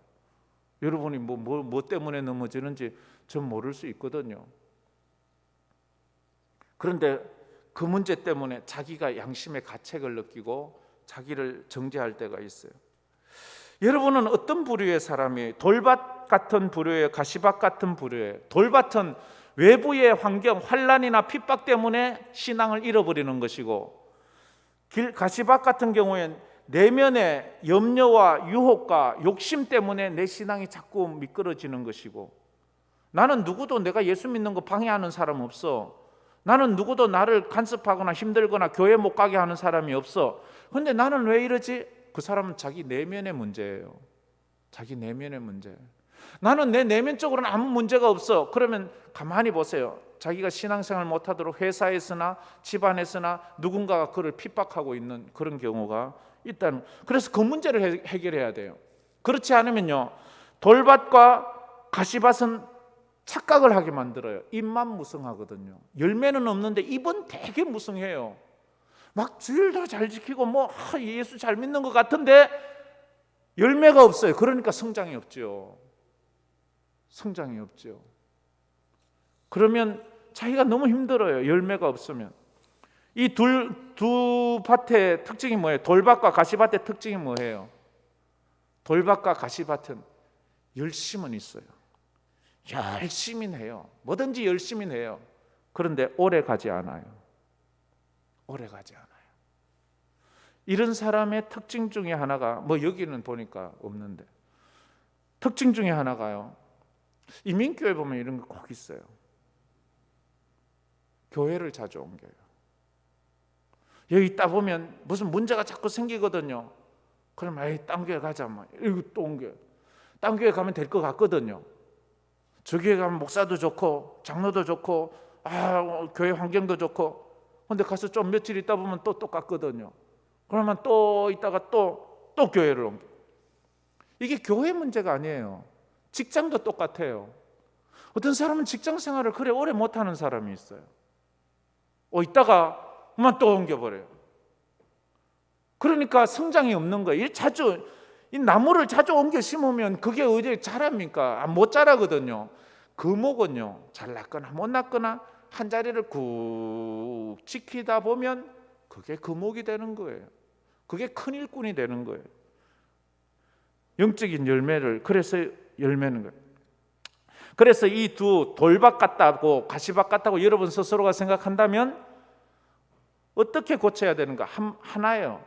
여러분이 뭐 때문에 넘어지는지 전 모를 수 있거든요. 그런데 그 문제 때문에 자기가 양심의 가책을 느끼고 자기를 정죄할 때가 있어요. 여러분은 어떤 부류의 사람이 돌밭 같은 부류의 가시밭 같은 부류의 돌밭은 외부의 환경, 환난이나 핍박 때문에 신앙을 잃어버리는 것이고 가시밭 같은 경우엔 내면의 염려와 유혹과 욕심 때문에 내 신앙이 자꾸 미끄러지는 것이고 나는 누구도 내가 예수 믿는 거 방해하는 사람 없어. 나는 누구도 나를 간섭하거나 힘들거나 교회 못 가게 하는 사람이 없어. 그런데 나는 왜 이러지? 그 사람은 자기 내면의 문제예요. 자기 내면의 문제. 나는 내 내면적으로는 아무 문제가 없어. 그러면 가만히 보세요. 자기가 신앙생활 못하도록 회사에서나 집안에서나 누군가가 그를 핍박하고 있는 그런 경우가 있다는. 그래서 그 문제를 해결해야 돼요. 그렇지 않으면요, 돌밭과 가시밭은 착각을 하게 만들어요. 입만 무성하거든요. 열매는 없는데 입은 되게 무성해요. 막 주일도 잘 지키고 예수 잘 믿는 것 같은데 열매가 없어요. 그러니까 성장이 없죠. 성장이 없죠. 그러면 자기가 너무 힘들어요. 열매가 없으면. 이 두 밭의 특징이 뭐예요? 돌밭과 가시밭의 특징이 뭐예요? 돌밭과 가시밭은 열심은 있어요. 열심히 해요. 뭐든지 열심히 해요. 그런데 오래 가지 않아요. 오래 가지 않아요. 이런 사람의 특징 중에 하나가 여기는 보니까 없는데 특징 중에 하나가요. 이민교회 보면 이런 거 꼭 있어요. 교회를 자주 옮겨요. 여기 있다 보면 무슨 문제가 자꾸 생기거든요. 그럼 딴 교회 가자. 이거 또 옮겨요. 딴 교회 가면 될 것 같거든요. 저 교회 가면 목사도 좋고 장로도 좋고 교회 환경도 좋고. 근데 가서 좀 며칠 있다 보면 또 똑같거든요. 그러면 또 있다가 또 교회를 옮겨. 이게 교회 문제가 아니에요. 직장도 똑같아요. 어떤 사람은 직장 생활을 그래 오래 못하는 사람이 있어요. 있다가 그만 또 옮겨버려요. 그러니까 성장이 없는 거예요. 이 나무를 자주 옮겨 심으면 그게 어디 자랍니까? 못 자라거든요. 금옥은요, 잘 났거나 못 났거나 한 자리를 꾹 지키다 보면 그게 금옥이 되는 거예요. 그게 큰 일꾼이 되는 거예요. 영적인 열매를 그래서 열매는 거예요. 그래서 이 두 돌밭 같다고 가시밭 같다고 여러분 스스로가 생각한다면 어떻게 고쳐야 되는가? 하나예요.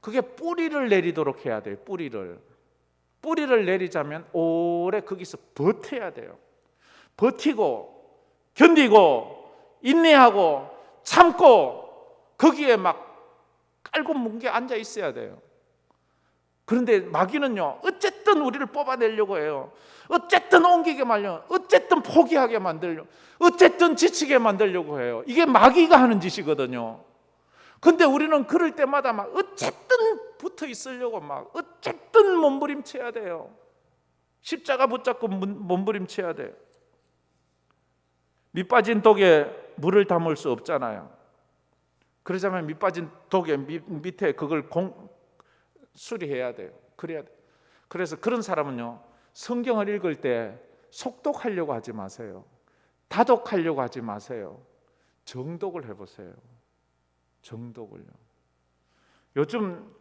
그게 뿌리를 내리도록 해야 돼요. 뿌리를 내리자면 오래 거기서 버텨야 돼요. 버티고 견디고 인내하고 참고 거기에 막 깔고 뭉개 앉아 있어야 돼요. 그런데 마귀는요, 어쨌든 우리를 뽑아내려고 해요. 어쨌든 옮기게 말려, 어쨌든 포기하게 만들려고, 어쨌든 지치게 만들려고 해요. 이게 마귀가 하는 짓이거든요. 근데 우리는 그럴 때마다 막 어쨌든 붙어 있으려고 막 어쨌든 몸부림쳐야 돼요. 십자가 붙잡고 몸부림쳐야 돼요. 밑 빠진 독에 물을 담을 수 없잖아요. 그러자면 밑 빠진 독의 밑에 그걸 수리해야 돼요. 그래야 돼요. 그래서 그런 사람은요, 성경을 읽을 때 속독하려고 하지 마세요. 다독하려고 하지 마세요. 정독을 해보세요. 정독을요. 요즘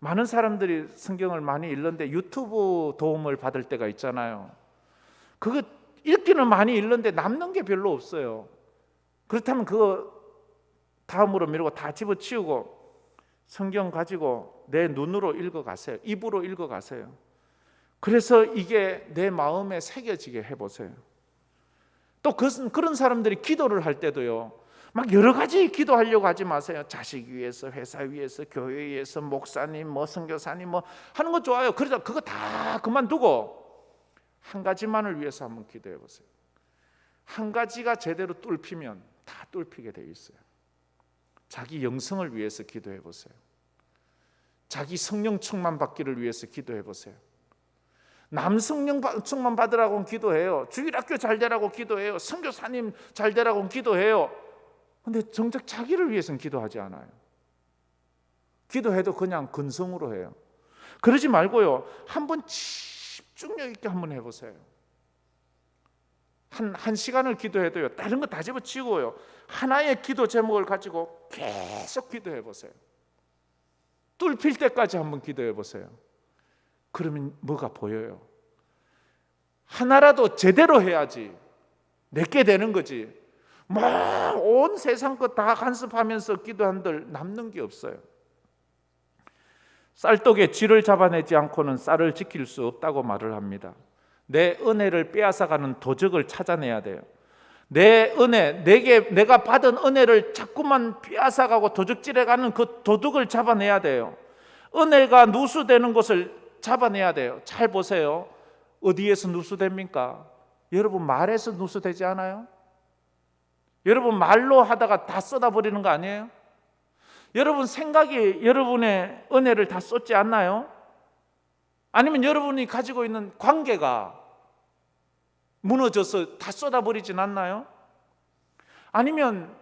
많은 사람들이 성경을 많이 읽는데 유튜브 도움을 받을 때가 있잖아요. 그거 읽기는 많이 읽는데 남는 게 별로 없어요. 그렇다면 그거 다음으로 미루고 다 집어치우고 성경 가지고 내 눈으로 읽어가세요. 입으로 읽어가세요. 그래서 이게 내 마음에 새겨지게 해보세요. 또 그런 사람들이 기도를 할 때도요, 막 여러 가지 기도하려고 하지 마세요. 자식 위해서, 회사 위해서, 교회 위해서, 목사님, 선교사님 하는 거 좋아요. 그래서 그거 다 그만두고 한 가지만을 위해서 한번 기도해 보세요. 한 가지가 제대로 뚫히면 다 뚫히게 돼 있어요. 자기 영성을 위해서 기도해 보세요. 자기 성령 충만 받기를 위해서 기도해 보세요. 남 성령 충만 받으라고 기도해요. 주일학교 잘 되라고 기도해요. 선교사님 잘 되라고 기도해요. 근데 정작 자기를 위해서는 기도하지 않아요. 기도해도 그냥 근성으로 해요. 그러지 말고요, 한번 집중력 있게 한번 해보세요. 한 시간을 기도해도요, 다른 거 다 집어치우고요, 하나의 기도 제목을 가지고 계속 기도해 보세요. 뚫힐 때까지 한번 기도해 보세요. 그러면 뭐가 보여요? 하나라도 제대로 해야지 내게 되는 거지. 온 세상 거 다 간섭하면서 기도한들 남는 게 없어요. 쌀독에 쥐를 잡아내지 않고는 쌀을 지킬 수 없다고 말을 합니다. 내 은혜를 빼앗아가는 도적을 찾아내야 돼요. 내 은혜, 내가 받은 은혜를 자꾸만 빼앗아가고 도적질해가는 그 도둑을 잡아내야 돼요. 은혜가 누수되는 것을 잡아내야 돼요. 잘 보세요. 어디에서 누수됩니까? 여러분 말에서 누수되지 않아요? 여러분 말로 하다가 다 쏟아버리는 거 아니에요? 여러분 생각이 여러분의 은혜를 다 쏟지 않나요? 아니면 여러분이 가지고 있는 관계가 무너져서 다 쏟아버리진 않나요? 아니면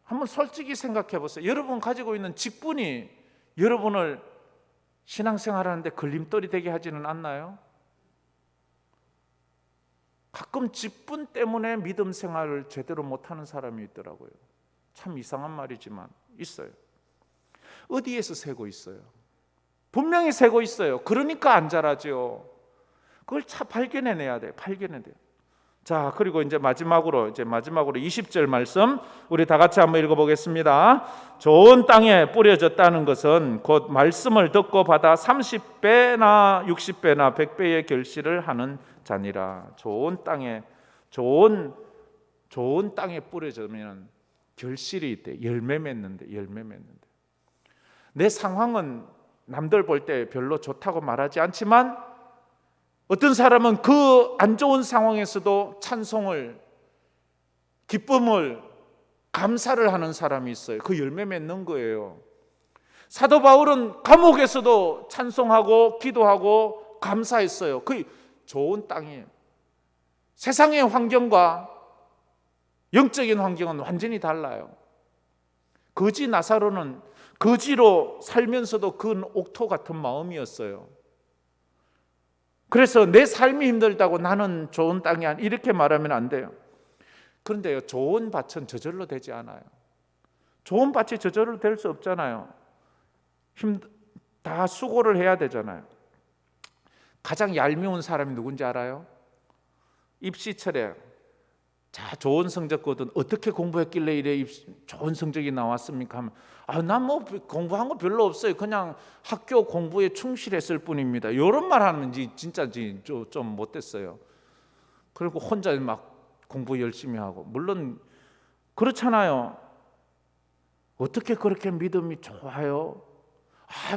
한번 솔직히 생각해 보세요. 여러분 가지고 있는 직분이 여러분을 신앙생활하는데 걸림돌이 되게 하지는 않나요? 가끔 직분 때문에 믿음 생활을 제대로 못하는 사람이 있더라고요. 참 이상한 말이지만 있어요. 어디에서 새고 있어요? 분명히 새고 있어요. 그러니까 안 자라죠. 그걸 발견해내야 돼요. 발견해내야 돼요. 자, 그리고 이제 마지막으로 20절 말씀 우리 다 같이 한번 읽어보겠습니다. 좋은 땅에 뿌려졌다는 것은 곧 말씀을 듣고 받아 30배나 60배나 100배의 결실을 하는 자니라. 좋은 땅에 뿌려지면 결실이 있대. 열매 맺는데. 내 상황은 남들 볼 때 별로 좋다고 말하지 않지만 어떤 사람은 그 안 좋은 상황에서도 찬송을, 기쁨을, 감사를 하는 사람이 있어요. 그 열매 맺는 거예요. 사도 바울은 감옥에서도 찬송하고 기도하고 감사했어요. 그 좋은 땅이에요. 세상의 환경과 영적인 환경은 완전히 달라요. 거지 나사로는 거지로 살면서도 그 옥토 같은 마음이었어요. 그래서 내 삶이 힘들다고 나는 좋은 땅이 아니야 이렇게 말하면 안 돼요. 그런데요, 좋은 밭은 저절로 되지 않아요. 좋은 밭이 저절로 될 수 없잖아요. 다 수고를 해야 되잖아요. 가장 얄미운 사람이 누군지 알아요? 입시철에 좋은 성적 거둔 어떻게 공부했길래 이래 좋은 성적이 나왔습니까? 하면 난 뭐 공부한 거 별로 없어요. 그냥 학교 공부에 충실했을 뿐입니다. 이런 말 하면 진짜 좀 못됐어요. 그리고 혼자 막 공부 열심히 하고 물론 그렇잖아요. 어떻게 그렇게 믿음이 좋아요?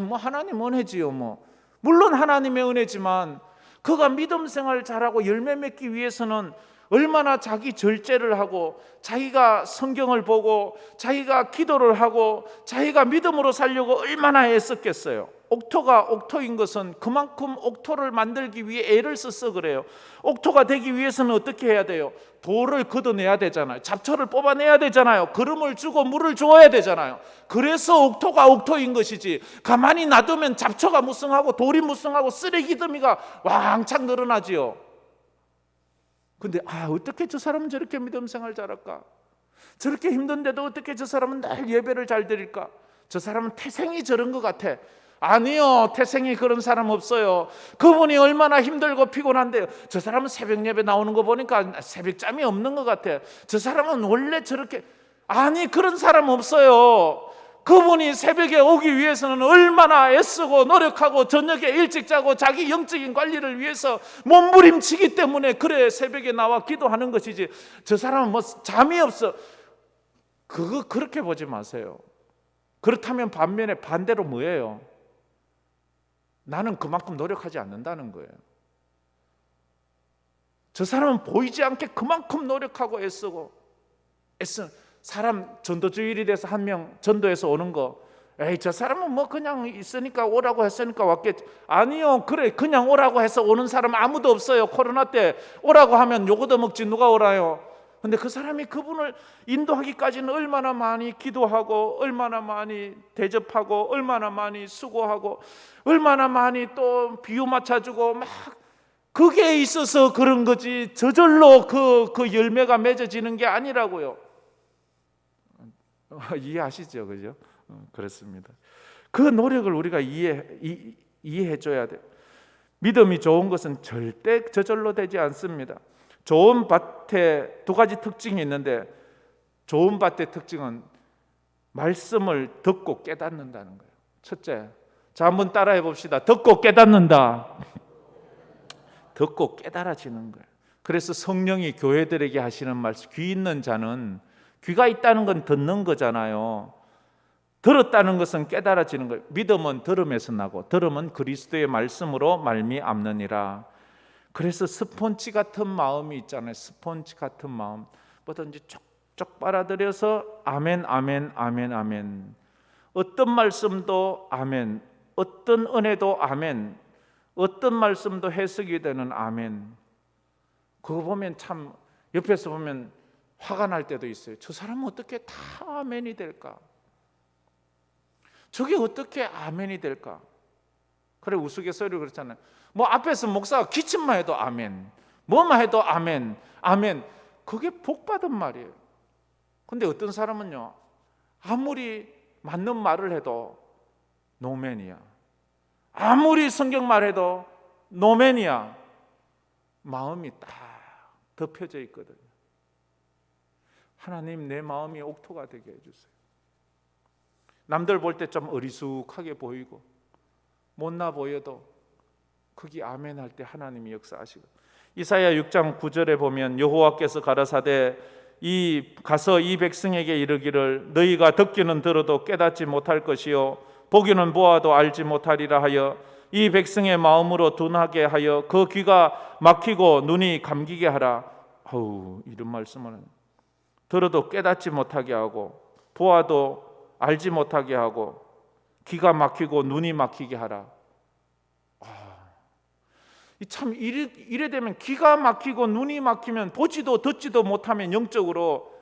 뭐 하나님 은혜지요. 물론 하나님의 은혜지만 그가 믿음 생활 잘하고 열매 맺기 위해서는 얼마나 자기 절제를 하고 자기가 성경을 보고 자기가 기도를 하고 자기가 믿음으로 살려고 얼마나 애썼겠어요. 옥토가 옥토인 것은 그만큼 옥토를 만들기 위해 애를 써서 그래요. 옥토가 되기 위해서는 어떻게 해야 돼요? 돌을 걷어내야 되잖아요. 잡초를 뽑아내야 되잖아요. 기름을 주고 물을 주어야 되잖아요. 그래서 옥토가 옥토인 것이지 가만히 놔두면 잡초가 무성하고 돌이 무성하고 쓰레기 더미가 왕창 늘어나지요. 근데 어떻게 저 사람은 저렇게 믿음 생활 잘할까? 저렇게 힘든데도 어떻게 저 사람은 날 예배를 잘 드릴까? 저 사람은 태생이 저런 것 같아. 아니요, 태생이 그런 사람 없어요. 그분이 얼마나 힘들고 피곤한데요. 저 사람은 새벽 예배 나오는 거 보니까 새벽잠이 없는 것 같아. 저 사람은 원래 저렇게. 아니, 그런 사람 없어요. 그분이 새벽에 오기 위해서는 얼마나 애쓰고 노력하고 저녁에 일찍 자고 자기 영적인 관리를 위해서 몸부림치기 때문에 그래 새벽에 나와 기도하는 것이지, 저 사람은 뭐 잠이 없어. 그거 그렇게 보지 마세요. 그렇다면 반면에 반대로 뭐예요? 나는 그만큼 노력하지 않는다는 거예요. 저 사람은 보이지 않게 그만큼 노력하고 애쓰고 사람 전도주일이 돼서 한 명 전도해서 오는 거, 에이 저 사람은 뭐 그냥 있으니까 오라고 했으니까 왔겠지. 아니요, 그래 그냥 오라고 해서 오는 사람 아무도 없어요. 코로나 때 오라고 하면 요거도 먹지 누가 오라요. 근데 그 사람이 그분을 인도하기까지는 얼마나 많이 기도하고 얼마나 많이 대접하고 얼마나 많이 수고하고 얼마나 많이 또 비유 맞춰주고 막 그게 있어서 그런 거지, 저절로 그 열매가 맺어지는 게 아니라고요. 이해하시죠? 그죠? 그렇습니다. 그 노력을 우리가 이해해 줘야 돼요. 믿음이 좋은 것은 절대 저절로 되지 않습니다. 좋은 밭에 두 가지 특징이 있는데, 좋은 밭의 특징은 말씀을 듣고 깨닫는다는 거예요. 첫째, 자 한번 따라해 봅시다. 듣고 깨닫는다. 듣고 깨달아지는 거예요. 그래서 성령이 교회들에게 하시는 말씀, 귀 있는 자는, 귀가 있다는 건 듣는 거잖아요. 들었다는 것은 깨달아지는 거예요. 믿음은 들음에서 나고 들음은 그리스도의 말씀으로 말미암느니라. 그래서 스폰지 같은 마음이 있잖아요. 스폰지 같은 마음, 뭐든지 쪽쪽 빨아들여서 아멘 아멘 아멘 아멘. 어떤 말씀도 아멘, 어떤 은혜도 아멘, 어떤 말씀도 해석이 되는 아멘. 그거 보면 참 옆에서 보면 화가 날 때도 있어요. 저 사람은 어떻게 다 아멘이 될까? 저게 어떻게 아멘이 될까? 그래 우스갯소리로 그렇잖아요. 뭐 앞에서 목사가 기침만 해도 아멘, 뭐만 해도 아멘, 아멘. 그게 복받은 말이에요. 근데 어떤 사람은요, 아무리 맞는 말을 해도 노맨이야. 아무리 성경 말해도 노맨이야. 마음이 딱 덮여져 있거든요. 하나님, 내 마음이 옥토가 되게 해주세요. 남들 볼 때 좀 어리숙하게 보이고 못나 보여도 거기 아멘 할 때 하나님이 역사하시고, 이사야 6장 9절에 보면 여호와께서 가라사대 가서 이 백성에게 이르기를 너희가 듣기는 들어도 깨닫지 못할 것이요 보기는 보아도 알지 못하리라 하여 이 백성의 마음으로 둔하게 하여 그 귀가 막히고 눈이 감기게 하라. 이런 말씀은 들어도 깨닫지 못하게 하고 보아도 알지 못하게 하고 귀가 막히고 눈이 막히게 하라. 참 이래 되면 귀가 막히고 눈이 막히면 보지도 듣지도 못하면 영적으로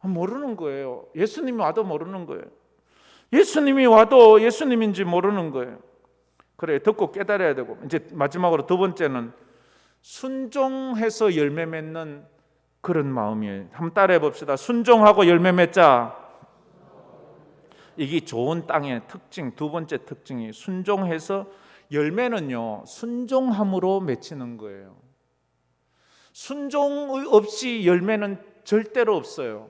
모르는 거예요. 예수님이 와도 모르는 거예요. 예수님이 와도 예수님인지 모르는 거예요. 그래, 듣고 깨달아야 되고, 이제 마지막으로 두 번째는 순종해서 열매 맺는 그런 마음이에요. 한번 따라해 봅시다. 순종하고 열매 맺자. 이게 좋은 땅의 특징, 두 번째 특징이 순종해서 열매는요, 순종함으로 맺히는 거예요. 순종 없이 열매는 절대로 없어요.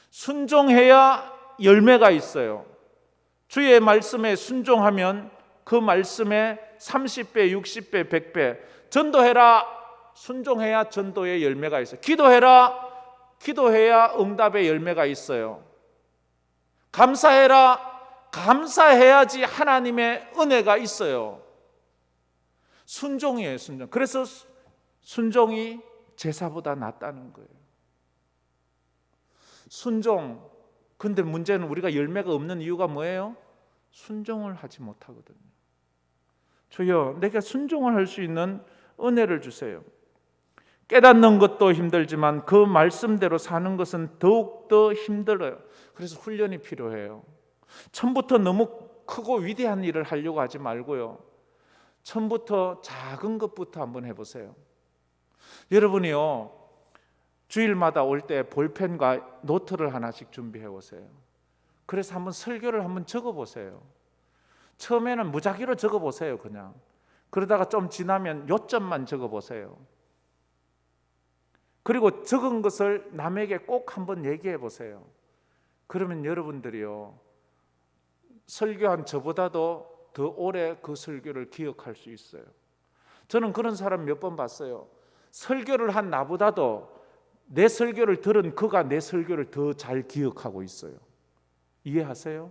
순종해야 열매가 있어요. 주의 말씀에 순종하면 그 말씀에 30배, 60배, 100배. 전도해라, 순종해야 전도의 열매가 있어요. 기도해라, 기도해야 응답의 열매가 있어요. 감사해라, 감사해야지 하나님의 은혜가 있어요. 순종이에요, 순종. 그래서 순종이 제사보다 낫다는 거예요. 순종. 근데 문제는 우리가 열매가 없는 이유가 뭐예요? 순종을 하지 못하거든요. 주여, 내가 순종을 할 수 있는 은혜를 주세요. 깨닫는 것도 힘들지만 그 말씀대로 사는 것은 더욱더 힘들어요. 그래서 훈련이 필요해요. 처음부터 너무 크고 위대한 일을 하려고 하지 말고요, 처음부터 작은 것부터 한번 해보세요. 여러분이요, 주일마다 올 때 볼펜과 노트를 하나씩 준비해 오세요. 그래서 한번 설교를 한번 적어 보세요. 처음에는 무작위로 적어 보세요. 그냥 그러다가 좀 지나면 요점만 적어 보세요. 그리고 적은 것을 남에게 꼭 한번 얘기해 보세요. 그러면 여러분들이요, 설교한 저보다도 더 오래 그 설교를 기억할 수 있어요. 저는 그런 사람 몇 번 봤어요. 설교를 한 나보다도 내 설교를 들은 그가 내 설교를 더 잘 기억하고 있어요. 이해하세요?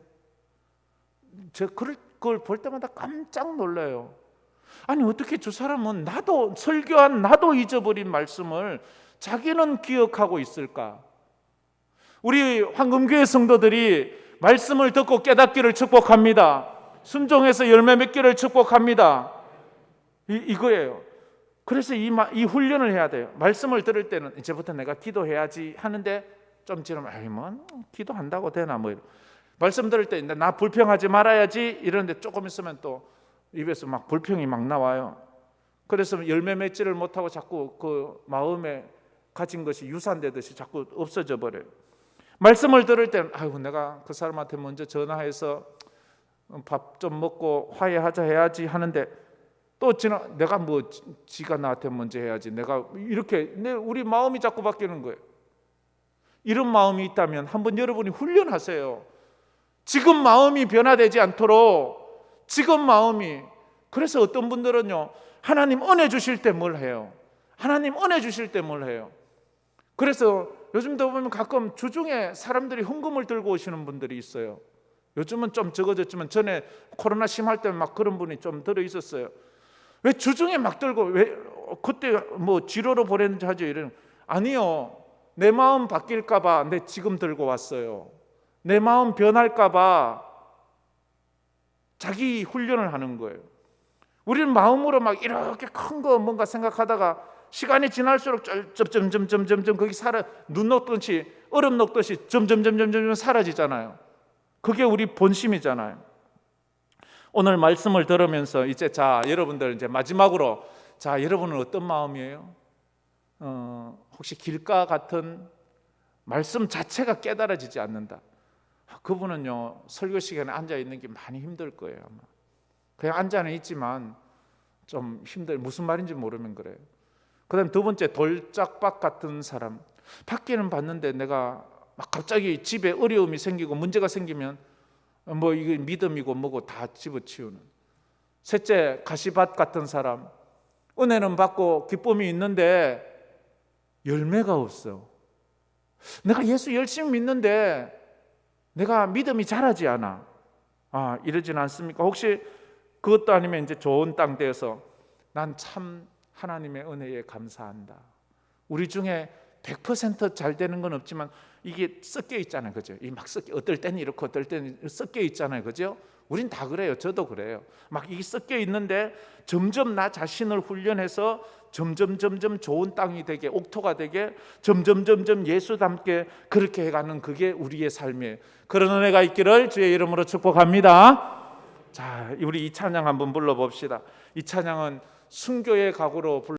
제가 그걸 볼 때마다 깜짝 놀라요. 아니 어떻게 저 사람은 나도 설교한 나도 잊어버린 말씀을 자기는 기억하고 있을까? 우리 황금교회 성도들이 말씀을 듣고 깨닫기를 축복합니다. 순종해서 열매 맺기를 축복합니다. 이거예요. 그래서 이 훈련을 해야 돼요. 말씀을 들을 때는 이제부터 내가 기도해야지 하는데 좀 지나면 아이 뭐 기도한다고 되나 뭐 말씀 들을 때 나 불평하지 말아야지 이러는데 조금 있으면 또 입에서 막 불평이 막 나와요. 그래서 열매 맺지를 못하고 자꾸 그 마음에 가진 것이 유산되듯이 자꾸 없어져 버려요. 말씀을 들을 때는 아이고 내가 그 사람한테 먼저 전화해서 밥 좀 먹고 화해하자 해야지 하는데 또 내가 뭐 지가 나한테 먼저 해야지 내가 이렇게 우리 마음이 자꾸 바뀌는 거예요. 이런 마음이 있다면 한번 여러분이 훈련하세요. 지금 마음이 변화되지 않도록 지금 마음이. 그래서 어떤 분들은요, 하나님 은혜 주실 때 뭘 해요? 하나님 은혜 주실 때 뭘 해요? 그래서 요즘도 보면 가끔 주중에 사람들이 헌금을 들고 오시는 분들이 있어요. 요즘은 좀 적어졌지만 전에 코로나 심할 때 막 그런 분이 좀 들어 있었어요. 왜 주중에 막 들고 왜 그때 뭐 지로로 보냈는지 하죠. 이런 아니요. 내 마음 바뀔까 봐 내 지금 들고 왔어요. 내 마음 변할까 봐 자기 훈련을 하는 거예요. 우리는 마음으로 막 이렇게 큰 거 뭔가 생각하다가 시간이 지날수록 점점점점점점 거기 눈 녹듯이 얼음 녹듯이 점점점점점 사라지잖아요. 그게 우리 본심이잖아요. 오늘 말씀을 들으면서 이제 여러분들 이제 마지막으로 여러분은 어떤 마음이에요? 혹시 길가 같은 말씀 자체가 깨달아지지 않는다. 그분은요 설교 시간에 앉아 있는 게 많이 힘들 거예요. 아마. 그냥 앉아는 있지만 좀 무슨 말인지 모르면 그래요. 그다음 두 번째 돌짝박 같은 사람. 받기는 받는데 내가 막 갑자기 집에 어려움이 생기고 문제가 생기면 뭐 이게 믿음이고 뭐고 다 집어치우는. 셋째 가시밭 같은 사람. 은혜는 받고 기쁨이 있는데 열매가 없어. 내가 예수 열심히 믿는데 내가 믿음이 자라지 않아. 이러진 않습니까? 혹시 그것도 아니면 이제 좋은 땅 되어서 난 참 하나님의 은혜에 감사한다. 우리 중에 100% 잘 되는 건 없지만 이게 섞여 있잖아요. 그죠? 이 막 어떨 때는 이렇고 어떨 때는 섞여 있잖아요. 그죠? 우린 다 그래요. 저도 그래요. 막 이게 섞여 있는데 점점 나 자신을 훈련해서 점점 좋은 땅이 되게 옥토가 되게 점점 예수 닮게 그렇게 해가는 그게 우리의 삶이에요. 그런 은혜가 있기를 주의 이름으로 축복합니다. 자, 우리 이 찬양 한번 불러봅시다. 이 찬양은 순교의 각오로